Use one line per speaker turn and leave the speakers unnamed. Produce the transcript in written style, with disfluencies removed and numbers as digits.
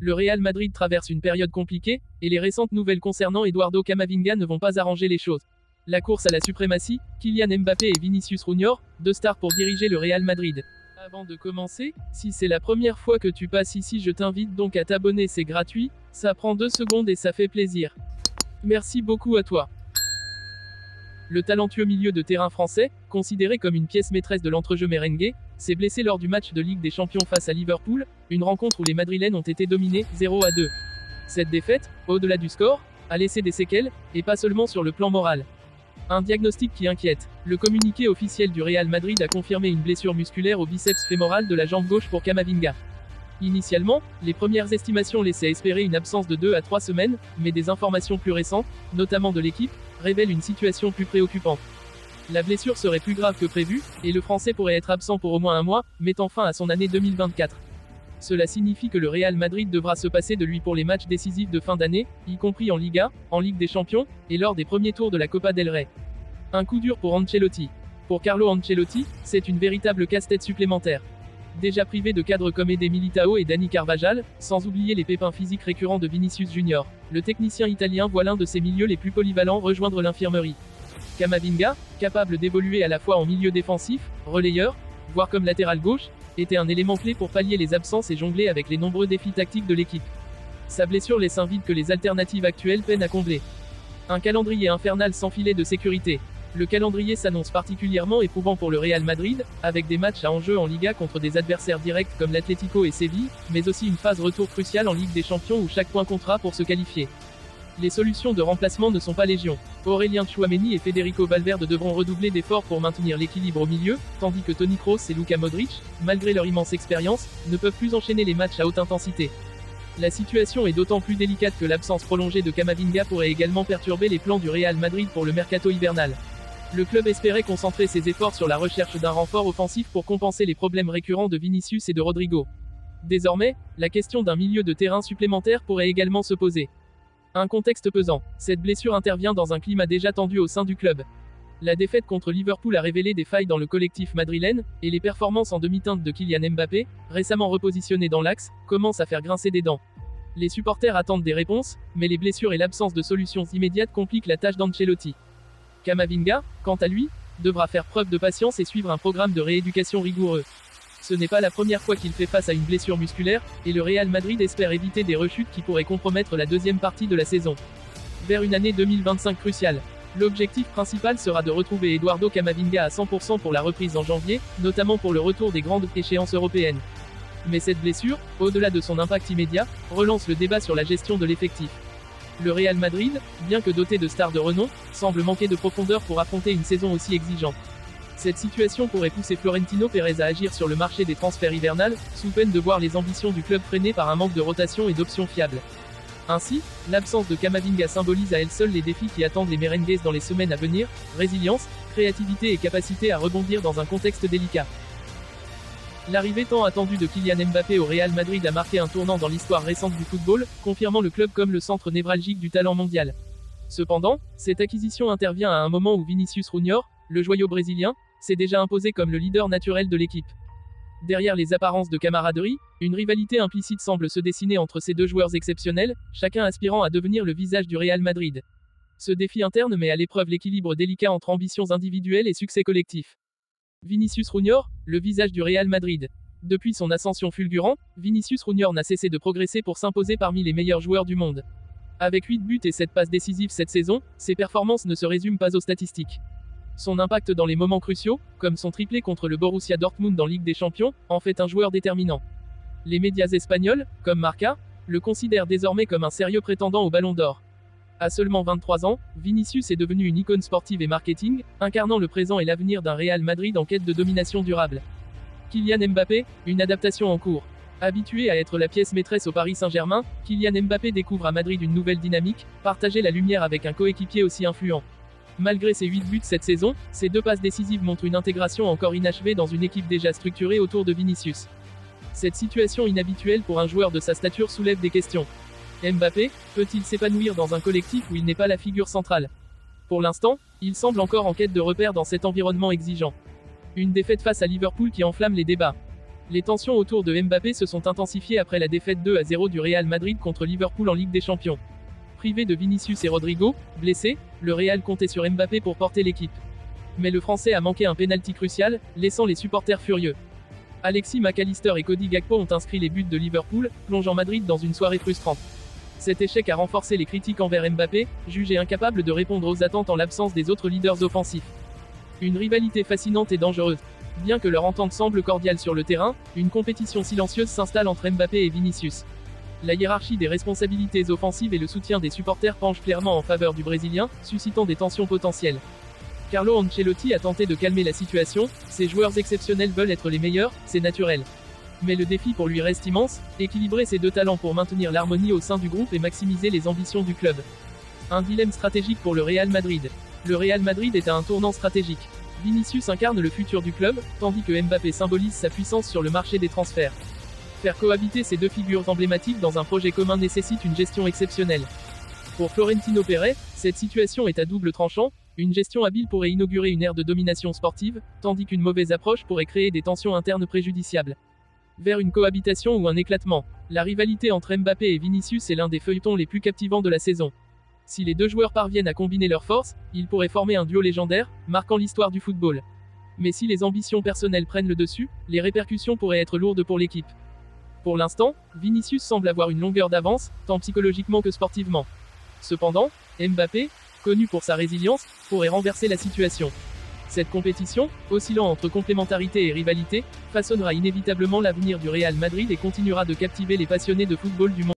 Le Real Madrid traverse une période compliquée, et les récentes nouvelles concernant Eduardo Camavinga ne vont pas arranger les choses. La course à la suprématie, Kylian Mbappé et Vinicius Junior, deux stars pour diriger le Real Madrid. Avant de commencer, si c'est la première fois que tu passes ici, je t'invite donc à t'abonner, c'est gratuit, ça prend 2 secondes et ça fait plaisir. Merci beaucoup à toi. Le talentueux milieu de terrain français, considéré comme une pièce maîtresse de l'entrejeu merengue, s'est blessé lors du match de Ligue des Champions face à Liverpool, une rencontre où les Madrilènes ont été dominés 0-2. Cette défaite, au-delà du score, a laissé des séquelles, et pas seulement sur le plan moral. Un diagnostic qui inquiète. Le communiqué officiel du Real Madrid a confirmé une blessure musculaire au biceps fémoral de la jambe gauche pour Camavinga. Initialement, les premières estimations laissaient espérer une absence de 2 à 3 semaines, mais des informations plus récentes, notamment de l'équipe, révèlent une situation plus préoccupante. La blessure serait plus grave que prévu, et le Français pourrait être absent pour au moins 1 mois, mettant fin à son année 2024. Cela signifie que le Real Madrid devra se passer de lui pour les matchs décisifs de fin d'année, y compris en Liga, en Ligue des Champions, et lors des premiers tours de la Copa del Rey. Un coup dur pour Ancelotti. Pour Carlo Ancelotti, c'est une véritable casse-tête supplémentaire. Déjà privé de cadres comme Eder Militao et Dani Carvajal, sans oublier les pépins physiques récurrents de Vinicius Junior, le technicien italien voit l'un de ses milieux les plus polyvalents rejoindre l'infirmerie. Camavinga, capable d'évoluer à la fois en milieu défensif, relayeur, voire comme latéral gauche, était un élément clé pour pallier les absences et jongler avec les nombreux défis tactiques de l'équipe. Sa blessure laisse un vide que les alternatives actuelles peinent à combler. Un calendrier infernal sans filet de sécurité. Le calendrier s'annonce particulièrement éprouvant pour le Real Madrid, avec des matchs à enjeu en Liga contre des adversaires directs comme l'Atlético et Séville, mais aussi une phase retour cruciale en Ligue des Champions où chaque point comptera pour se qualifier. Les solutions de remplacement ne sont pas légion. Aurélien Tchouaméni et Federico Valverde devront redoubler d'efforts pour maintenir l'équilibre au milieu, tandis que Toni Kroos et Luka Modric, malgré leur immense expérience, ne peuvent plus enchaîner les matchs à haute intensité. La situation est d'autant plus délicate que l'absence prolongée de Camavinga pourrait également perturber les plans du Real Madrid pour le mercato hivernal. Le club espérait concentrer ses efforts sur la recherche d'un renfort offensif pour compenser les problèmes récurrents de Vinicius et de Rodrigo. Désormais, la question d'un milieu de terrain supplémentaire pourrait également se poser. Un contexte pesant. Cette blessure intervient dans un climat déjà tendu au sein du club. La défaite contre Liverpool a révélé des failles dans le collectif madrilène, et les performances en demi-teinte de Kylian Mbappé, récemment repositionné dans l'axe, commencent à faire grincer des dents. Les supporters attendent des réponses, mais les blessures et l'absence de solutions immédiates compliquent la tâche d'Ancelotti. Camavinga, quant à lui, devra faire preuve de patience et suivre un programme de rééducation rigoureux. Ce n'est pas la première fois qu'il fait face à une blessure musculaire, et le Real Madrid espère éviter des rechutes qui pourraient compromettre la deuxième partie de la saison. Vers une année 2025 cruciale. L'objectif principal sera de retrouver Eduardo Camavinga à 100% pour la reprise en janvier, notamment pour le retour des grandes échéances européennes. Mais cette blessure, au-delà de son impact immédiat, relance le débat sur la gestion de l'effectif. Le Real Madrid, bien que doté de stars de renom, semble manquer de profondeur pour affronter une saison aussi exigeante. Cette situation pourrait pousser Florentino Pérez à agir sur le marché des transferts hivernales, sous peine de voir les ambitions du club freinées par un manque de rotation et d'options fiables. Ainsi, l'absence de Camavinga symbolise à elle seule les défis qui attendent les merengues dans les semaines à venir, résilience, créativité et capacité à rebondir dans un contexte délicat. L'arrivée tant attendue de Kylian Mbappé au Real Madrid a marqué un tournant dans l'histoire récente du football, confirmant le club comme le centre névralgique du talent mondial. Cependant, cette acquisition intervient à un moment où Vinicius Junior, le joyau brésilien, s'est déjà imposé comme le leader naturel de l'équipe. Derrière les apparences de camaraderie, une rivalité implicite semble se dessiner entre ces deux joueurs exceptionnels, chacun aspirant à devenir le visage du Real Madrid. Ce défi interne met à l'épreuve l'équilibre délicat entre ambitions individuelles et succès collectif. Vinicius Junior, le visage du Real Madrid. Depuis son ascension fulgurante, Vinicius Junior n'a cessé de progresser pour s'imposer parmi les meilleurs joueurs du monde. Avec 8 buts et 7 passes décisives cette saison, ses performances ne se résument pas aux statistiques. Son impact dans les moments cruciaux, comme son triplé contre le Borussia Dortmund en Ligue des Champions, en fait un joueur déterminant. Les médias espagnols, comme Marca, le considèrent désormais comme un sérieux prétendant au Ballon d'Or. À seulement 23 ans, Vinicius est devenu une icône sportive et marketing, incarnant le présent et l'avenir d'un Real Madrid en quête de domination durable. Kylian Mbappé, une adaptation en cours. Habitué à être la pièce maîtresse au Paris Saint-Germain, Kylian Mbappé découvre à Madrid une nouvelle dynamique, partager la lumière avec un coéquipier aussi influent. Malgré ses 8 buts cette saison, ses 2 passes décisives montrent une intégration encore inachevée dans une équipe déjà structurée autour de Vinicius. Cette situation inhabituelle pour un joueur de sa stature soulève des questions. Mbappé, peut-il s'épanouir dans un collectif où il n'est pas la figure centrale? Pour l'instant, il semble encore en quête de repères dans cet environnement exigeant. Une défaite face à Liverpool qui enflamme les débats. Les tensions autour de Mbappé se sont intensifiées après la défaite 2-0 du Real Madrid contre Liverpool en Ligue des Champions. Privé de Vinicius et Rodrigo, blessés, le Real comptait sur Mbappé pour porter l'équipe. Mais le Français a manqué un pénalty crucial, laissant les supporters furieux. Alexis McAllister et Cody Gakpo ont inscrit les buts de Liverpool, plongeant Madrid dans une soirée frustrante. Cet échec a renforcé les critiques envers Mbappé, jugé incapable de répondre aux attentes en l'absence des autres leaders offensifs. Une rivalité fascinante et dangereuse. Bien que leur entente semble cordiale sur le terrain, une compétition silencieuse s'installe entre Mbappé et Vinicius. La hiérarchie des responsabilités offensives et le soutien des supporters penchent clairement en faveur du Brésilien, suscitant des tensions potentielles. Carlo Ancelotti a tenté de calmer la situation, ces joueurs exceptionnels veulent être les meilleurs, c'est naturel. Mais le défi pour lui reste immense, équilibrer ces deux talents pour maintenir l'harmonie au sein du groupe et maximiser les ambitions du club. Un dilemme stratégique pour le Real Madrid. Le Real Madrid est à un tournant stratégique. Vinicius incarne le futur du club, tandis que Mbappé symbolise sa puissance sur le marché des transferts. Faire cohabiter ces deux figures emblématiques dans un projet commun nécessite une gestion exceptionnelle. Pour Florentino Pérez, cette situation est à double tranchant, une gestion habile pourrait inaugurer une ère de domination sportive, tandis qu'une mauvaise approche pourrait créer des tensions internes préjudiciables. Vers une cohabitation ou un éclatement, la rivalité entre Mbappé et Vinicius est l'un des feuilletons les plus captivants de la saison. Si les deux joueurs parviennent à combiner leurs forces, ils pourraient former un duo légendaire, marquant l'histoire du football. Mais si les ambitions personnelles prennent le dessus, les répercussions pourraient être lourdes pour l'équipe. Pour l'instant, Vinicius semble avoir une longueur d'avance, tant psychologiquement que sportivement. Cependant, Mbappé, connu pour sa résilience, pourrait renverser la situation. Cette compétition, oscillant entre complémentarité et rivalité, façonnera inévitablement l'avenir du Real Madrid et continuera de captiver les passionnés de football du monde.